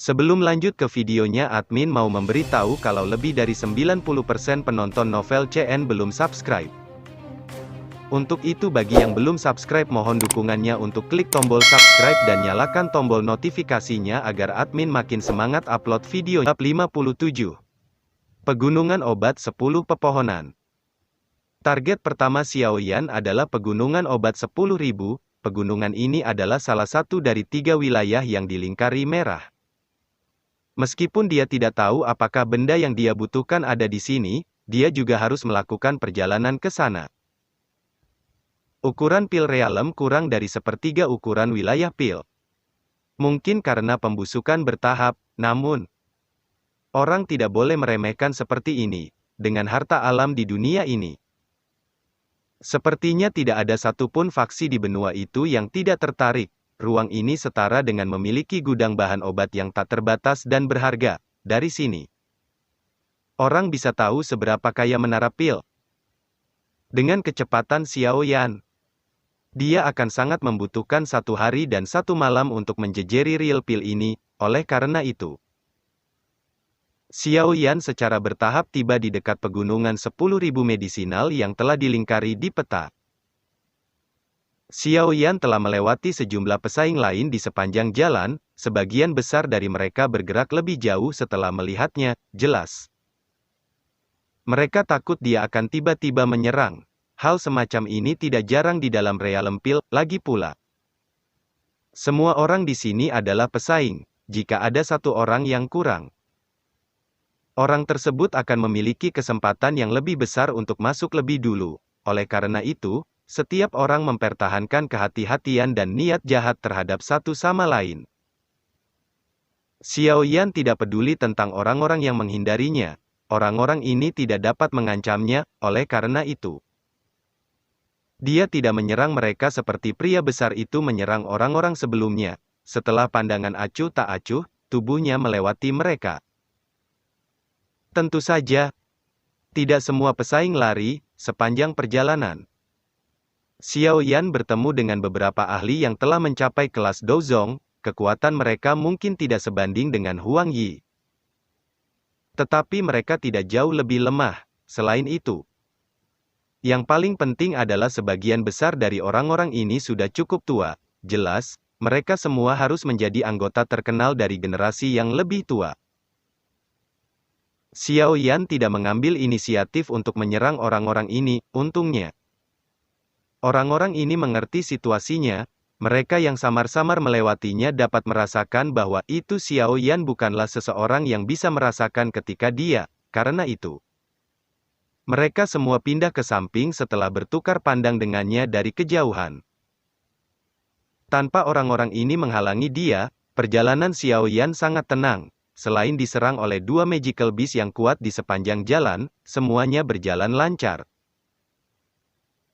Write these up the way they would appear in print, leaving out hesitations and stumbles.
Sebelum lanjut ke videonya, admin mau memberitahu kalau lebih dari 90% penonton novel CN belum subscribe. Untuk itu bagi yang belum subscribe mohon dukungannya untuk klik tombol subscribe dan nyalakan tombol notifikasinya agar admin makin semangat upload video. Bab 57. Pegunungan Obat 10 Pepohonan. Target pertama Xiaoyan adalah Pegunungan Obat 10.000. Pegunungan ini adalah salah satu dari 3 wilayah yang dilingkari merah. Meskipun dia tidak tahu apakah benda yang dia butuhkan ada di sini, dia juga harus melakukan perjalanan ke sana. Ukuran pil realem kurang dari sepertiga ukuran wilayah pil. Mungkin karena pembusukan bertahap, namun orang tidak boleh meremehkan seperti ini, dengan harta alam di dunia ini. Sepertinya tidak ada satupun faksi di benua itu yang tidak tertarik. Ruang ini setara dengan memiliki gudang bahan obat yang tak terbatas dan berharga. Dari sini, orang bisa tahu seberapa kaya menara pil. Dengan kecepatan Xiaoyan, dia akan sangat membutuhkan 1 hari dan 1 malam untuk menjejeri real pil ini. Oleh karena itu, Xiaoyan secara bertahap tiba di dekat pegunungan 10.000 medisinal yang telah dilingkari di peta. Xiaoyan telah melewati sejumlah pesaing lain di sepanjang jalan, sebagian besar dari mereka bergerak lebih jauh setelah melihatnya, jelas. Mereka takut dia akan tiba-tiba menyerang. Hal semacam ini tidak jarang di dalam realem pil, lagi pula. Semua orang di sini adalah pesaing, jika ada 1 orang yang kurang. Orang tersebut akan memiliki kesempatan yang lebih besar untuk masuk lebih dulu. Oleh karena itu, setiap orang mempertahankan kehati-hatian dan niat jahat terhadap satu sama lain. Xiaoyan tidak peduli tentang orang-orang yang menghindarinya. Orang-orang ini tidak dapat mengancamnya, oleh karena itu dia tidak menyerang mereka seperti pria besar itu menyerang orang-orang sebelumnya. Setelah pandangan acuh tak acuh, tubuhnya melewati mereka. Tentu saja, tidak semua pesaing lari sepanjang perjalanan. Xiaoyan bertemu dengan beberapa ahli yang telah mencapai kelas Douzong, kekuatan mereka mungkin tidak sebanding dengan Huang Yi. Tetapi mereka tidak jauh lebih lemah. Selain itu, yang paling penting adalah sebagian besar dari orang-orang ini sudah cukup tua. Jelas, mereka semua harus menjadi anggota terkenal dari generasi yang lebih tua. Xiaoyan tidak mengambil inisiatif untuk menyerang orang-orang ini, untungnya. Orang-orang ini mengerti situasinya, mereka yang samar-samar melewatinya dapat merasakan bahwa itu Xiaoyan bukanlah seseorang yang bisa merasakan ketika dia, karena itu. Mereka semua pindah ke samping setelah bertukar pandang dengannya dari kejauhan. Tanpa orang-orang ini menghalangi dia, perjalanan Xiaoyan sangat tenang. Selain diserang oleh 2 magical beast yang kuat di sepanjang jalan, semuanya berjalan lancar.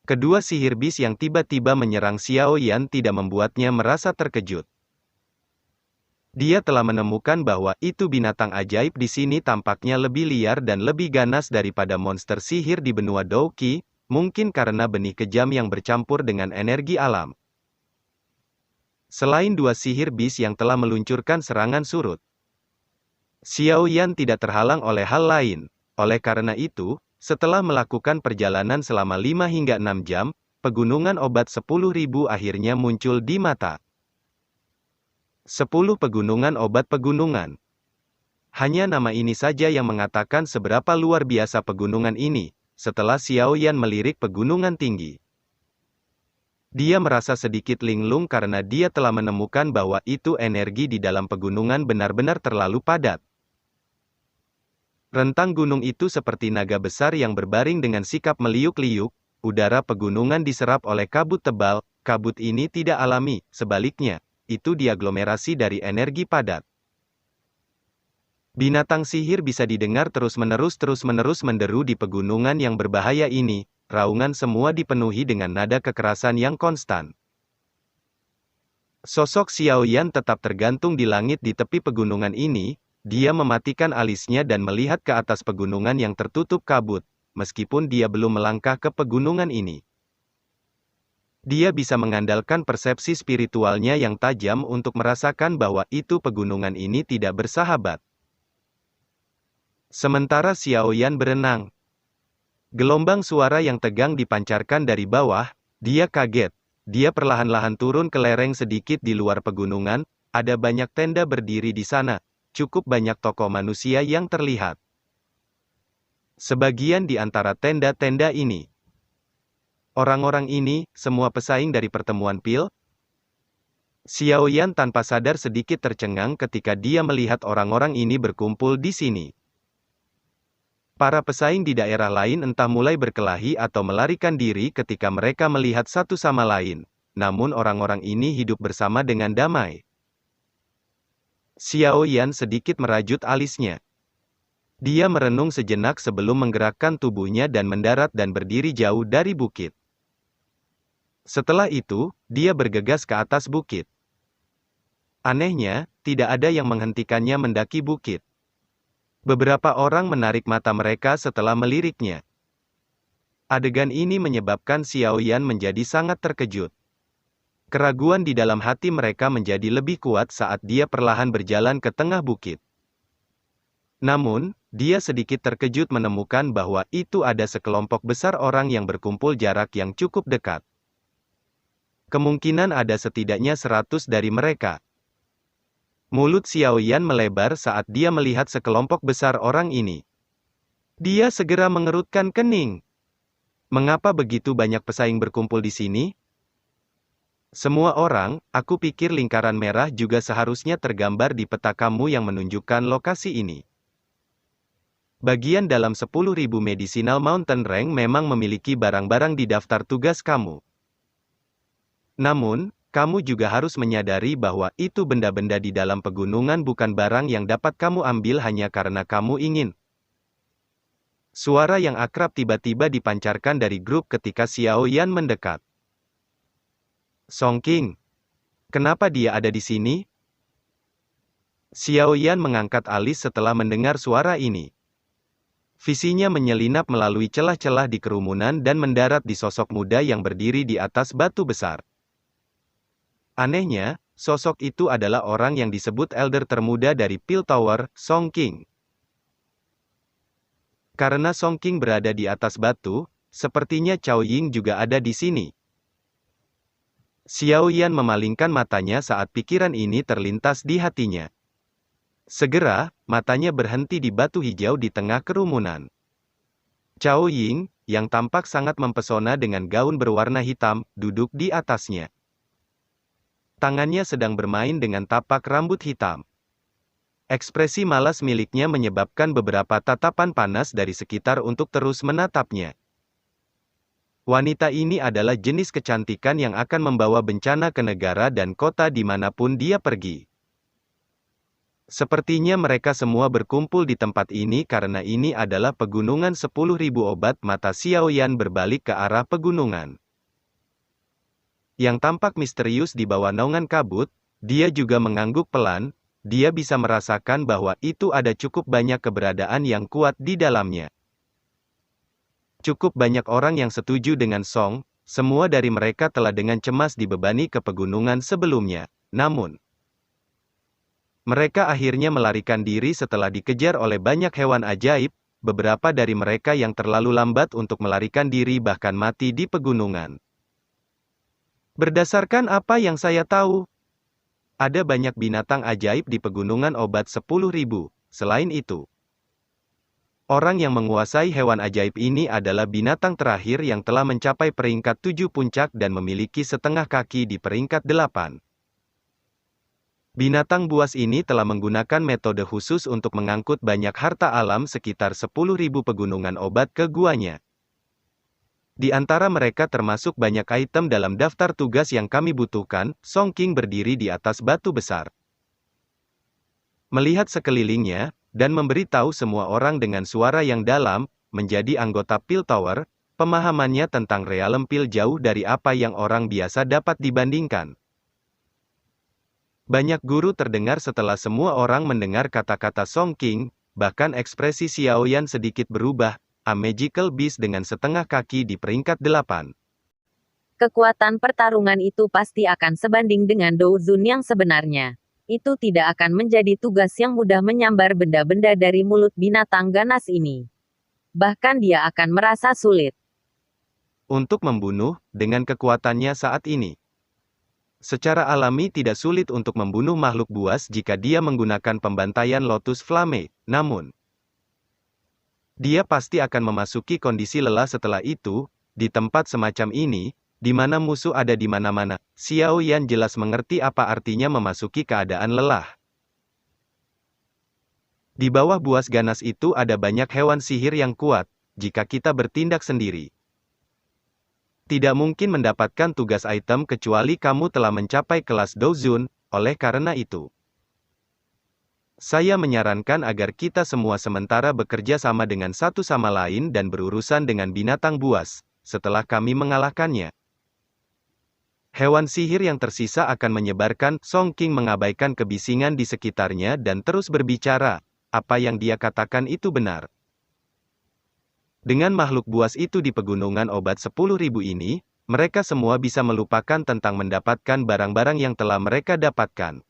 Kedua sihir beast yang tiba-tiba menyerang Xiaoyan tidak membuatnya merasa terkejut. Dia telah menemukan bahwa itu binatang ajaib di sini tampaknya lebih liar dan lebih ganas daripada monster sihir di benua Douqi, mungkin karena benih kejam yang bercampur dengan energi alam. Selain 2 sihir beast yang telah meluncurkan serangan surut, Xiaoyan tidak terhalang oleh hal lain. Oleh karena itu, setelah melakukan perjalanan selama 5 hingga 6 jam, pegunungan obat 10.000 akhirnya muncul di mata. 10 pegunungan obat pegunungan. Hanya nama ini saja yang mengatakan seberapa luar biasa pegunungan ini. Setelah Xiaoyan melirik pegunungan tinggi, dia merasa sedikit linglung karena dia telah menemukan bahwa itu energi di dalam pegunungan benar-benar terlalu padat. Rentang gunung itu seperti naga besar yang berbaring dengan sikap meliuk-liuk. Udara pegunungan diserap oleh kabut tebal. Kabut ini tidak alami, sebaliknya, itu diaglomerasi dari energi padat. Binatang sihir bisa didengar terus-menerus menderu di pegunungan yang berbahaya ini. Raungan semua dipenuhi dengan nada kekerasan yang konstan. Sosok Xiaoyan tetap tergantung di langit di tepi pegunungan ini. Dia mematikan alisnya dan melihat ke atas pegunungan yang tertutup kabut, meskipun dia belum melangkah ke pegunungan ini. Dia bisa mengandalkan persepsi spiritualnya yang tajam untuk merasakan bahwa itu pegunungan ini tidak bersahabat. Sementara Xiaoyan berenang, gelombang suara yang tegang dipancarkan dari bawah, dia kaget. Dia perlahan-lahan turun ke lereng sedikit di luar pegunungan, ada banyak tenda berdiri di sana, cukup banyak tokoh manusia yang terlihat. Sebagian di antara tenda-tenda ini, orang-orang ini, semua pesaing dari pertemuan pil. Xiaoyan tanpa sadar sedikit tercengang ketika dia melihat orang-orang ini berkumpul di sini. Para pesaing di daerah lain entah mulai berkelahi atau melarikan diri ketika mereka melihat satu sama lain. Namun orang-orang ini hidup bersama dengan damai. Xiaoyan sedikit merajut alisnya. Dia merenung sejenak sebelum menggerakkan tubuhnya dan mendarat dan berdiri jauh dari bukit. Setelah itu, dia bergegas ke atas bukit. Anehnya, tidak ada yang menghentikannya mendaki bukit. Beberapa orang menarik mata mereka setelah meliriknya. Adegan ini menyebabkan Xiaoyan menjadi sangat terkejut. Keraguan di dalam hati mereka menjadi lebih kuat saat dia perlahan berjalan ke tengah bukit. Namun, dia sedikit terkejut menemukan bahwa itu ada sekelompok besar orang yang berkumpul jarak yang cukup dekat. Kemungkinan ada setidaknya 100 dari mereka. Mulut Xiaoyan melebar saat dia melihat sekelompok besar orang ini. Dia segera mengerutkan kening. Mengapa begitu banyak pesaing berkumpul di sini? Semua orang, aku pikir lingkaran merah juga seharusnya tergambar di peta kamu yang menunjukkan lokasi ini. Bagian dalam 10.000 Medicinal Mountain Rank memang memiliki barang-barang di daftar tugas kamu. Namun, kamu juga harus menyadari bahwa itu benda-benda di dalam pegunungan bukan barang yang dapat kamu ambil hanya karena kamu ingin. Suara yang akrab tiba-tiba dipancarkan dari grup ketika Xiaoyan mendekat. Song King. Kenapa dia ada di sini? Xiaoyan mengangkat alis setelah mendengar suara ini. Visinya menyelinap melalui celah-celah di kerumunan dan mendarat di sosok muda yang berdiri di atas batu besar. Anehnya, sosok itu adalah orang yang disebut elder termuda dari Pil Tower, Song King. Karena Song King berada di atas batu, sepertinya Cao Ying juga ada di sini. Xiaoyan memalingkan matanya saat pikiran ini terlintas di hatinya. Segera, matanya berhenti di batu hijau di tengah kerumunan. Cao Ying, yang tampak sangat mempesona dengan gaun berwarna hitam, duduk di atasnya. Tangannya sedang bermain dengan tapak rambut hitam. Ekspresi malas miliknya menyebabkan beberapa tatapan panas dari sekitar untuk terus menatapnya. Wanita ini adalah jenis kecantikan yang akan membawa bencana ke negara dan kota dimanapun dia pergi. Sepertinya mereka semua berkumpul di tempat ini karena ini adalah pegunungan 10.000 obat. Mata Xiaoyan berbalik ke arah pegunungan. Yang tampak misterius di bawah naungan kabut, dia juga mengangguk pelan, dia bisa merasakan bahwa itu ada cukup banyak keberadaan yang kuat di dalamnya. Cukup banyak orang yang setuju dengan Song, semua dari mereka telah dengan cemas dibebani ke pegunungan sebelumnya, namun mereka akhirnya melarikan diri setelah dikejar oleh banyak hewan ajaib, beberapa dari mereka yang terlalu lambat untuk melarikan diri bahkan mati di pegunungan. Berdasarkan apa yang saya tahu, ada banyak binatang ajaib di pegunungan obat 10.000. Selain itu, orang yang menguasai hewan ajaib ini adalah binatang terakhir yang telah mencapai peringkat 7 puncak dan memiliki setengah kaki di peringkat 8. Binatang buas ini telah menggunakan metode khusus untuk mengangkut banyak harta alam sekitar 10.000 pegunungan obat ke guanya. Di antara mereka termasuk banyak item dalam daftar tugas yang kami butuhkan. Song King berdiri di atas batu besar. Melihat sekelilingnya, dan memberitahu semua orang dengan suara yang dalam, menjadi anggota Pil Tower, pemahamannya tentang realem pil jauh dari apa yang orang biasa dapat dibandingkan. Banyak guru terdengar setelah semua orang mendengar kata-kata Song King, bahkan ekspresi Xiaoyan sedikit berubah. A magical beast dengan setengah kaki di peringkat 8. Kekuatan pertarungan itu pasti akan sebanding dengan Douzun yang sebenarnya. Itu tidak akan menjadi tugas yang mudah menyambar benda-benda dari mulut binatang ganas ini. Bahkan dia akan merasa sulit untuk membunuh, dengan kekuatannya saat ini. Secara alami tidak sulit untuk membunuh makhluk buas jika dia menggunakan pembantaian Lotus Flame, namun dia pasti akan memasuki kondisi lelah setelah itu, di tempat semacam ini, di mana musuh ada di mana-mana. Xiao Yan jelas mengerti apa artinya memasuki keadaan lelah. Di bawah buas ganas itu ada banyak hewan sihir yang kuat, jika kita bertindak sendiri. Tidak mungkin mendapatkan tugas item kecuali kamu telah mencapai kelas Douzun, oleh karena itu. Saya menyarankan agar kita semua sementara bekerja sama dengan satu sama lain dan berurusan dengan binatang buas, setelah kami mengalahkannya. Hewan sihir yang tersisa akan menyebarkan. Song King mengabaikan kebisingan di sekitarnya dan terus berbicara, apa yang dia katakan itu benar. Dengan makhluk buas itu di pegunungan obat 10.000 ini, mereka semua bisa melupakan tentang mendapatkan barang-barang yang telah mereka dapatkan.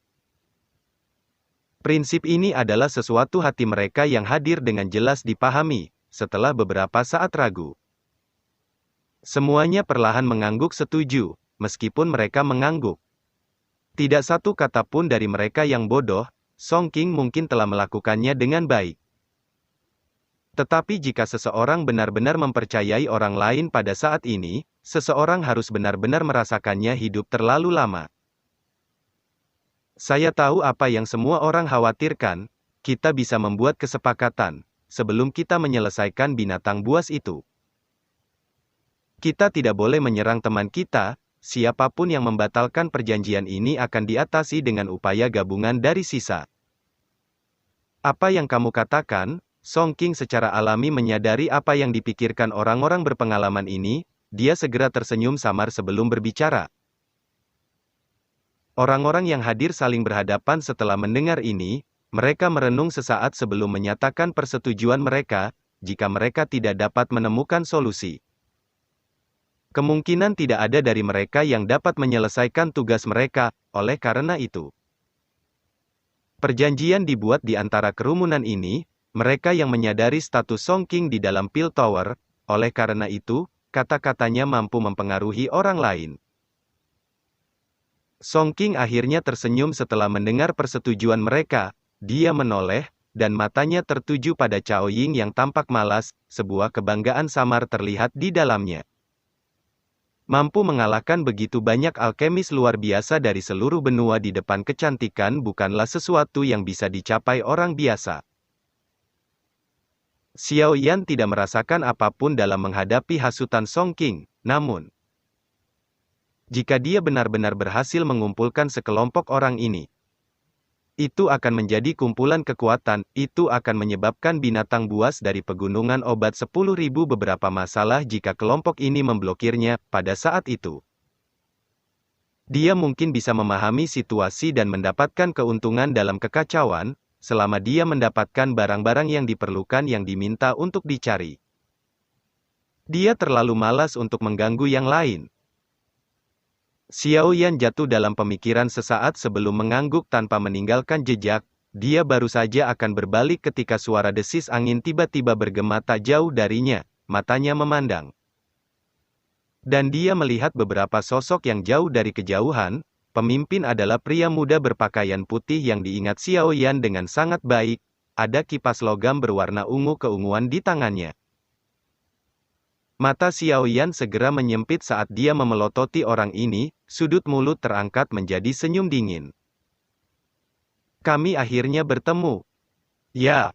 Prinsip ini adalah sesuatu hati mereka yang hadir dengan jelas dipahami, setelah beberapa saat ragu. Semuanya perlahan mengangguk setuju. Meskipun mereka mengangguk. Tidak satu kata pun dari mereka yang bodoh, Song King mungkin telah melakukannya dengan baik. Tetapi jika seseorang benar-benar mempercayai orang lain pada saat ini, seseorang harus benar-benar merasakannya hidup terlalu lama. Saya tahu apa yang semua orang khawatirkan, kita bisa membuat kesepakatan, sebelum kita menyelesaikan binatang buas itu. Kita tidak boleh menyerang teman kita. Siapapun yang membatalkan perjanjian ini akan diatasi dengan upaya gabungan dari sisa. Apa yang kamu katakan? Song King secara alami menyadari apa yang dipikirkan orang-orang berpengalaman ini, dia segera tersenyum samar sebelum berbicara. Orang-orang yang hadir saling berhadapan setelah mendengar ini, mereka merenung sesaat sebelum menyatakan persetujuan mereka, jika mereka tidak dapat menemukan solusi. Kemungkinan tidak ada dari mereka yang dapat menyelesaikan tugas mereka, oleh karena itu. Perjanjian dibuat di antara kerumunan ini, mereka yang menyadari status Song King di dalam Pil Tower, oleh karena itu, kata-katanya mampu mempengaruhi orang lain. Song King akhirnya tersenyum setelah mendengar persetujuan mereka, dia menoleh, dan matanya tertuju pada Cao Ying yang tampak malas, sebuah kebanggaan samar terlihat di dalamnya. Mampu mengalahkan begitu banyak alkemis luar biasa dari seluruh benua di depan kecantikan bukanlah sesuatu yang bisa dicapai orang biasa. Xiao Yan tidak merasakan apapun dalam menghadapi hasutan Song King, namun jika dia benar-benar berhasil mengumpulkan sekelompok orang ini, itu akan menjadi kumpulan kekuatan, itu akan menyebabkan binatang buas dari pegunungan obat 10.000 beberapa masalah jika kelompok ini memblokirnya, pada saat itu. Dia mungkin bisa memahami situasi dan mendapatkan keuntungan dalam kekacauan, selama dia mendapatkan barang-barang yang diperlukan yang diminta untuk dicari. Dia terlalu malas untuk mengganggu yang lain. Xiao Yan jatuh dalam pemikiran sesaat sebelum mengangguk tanpa meninggalkan jejak, dia baru saja akan berbalik ketika suara desis angin tiba-tiba bergema tak jauh darinya, matanya memandang. Dan dia melihat beberapa sosok yang jauh dari kejauhan, pemimpin adalah pria muda berpakaian putih yang diingat Xiao Yan dengan sangat baik, ada kipas logam berwarna ungu keunguan di tangannya. Mata Xiao Yan segera menyempit saat dia memelototi orang ini, sudut mulut terangkat menjadi senyum dingin. Kami akhirnya bertemu. Ya,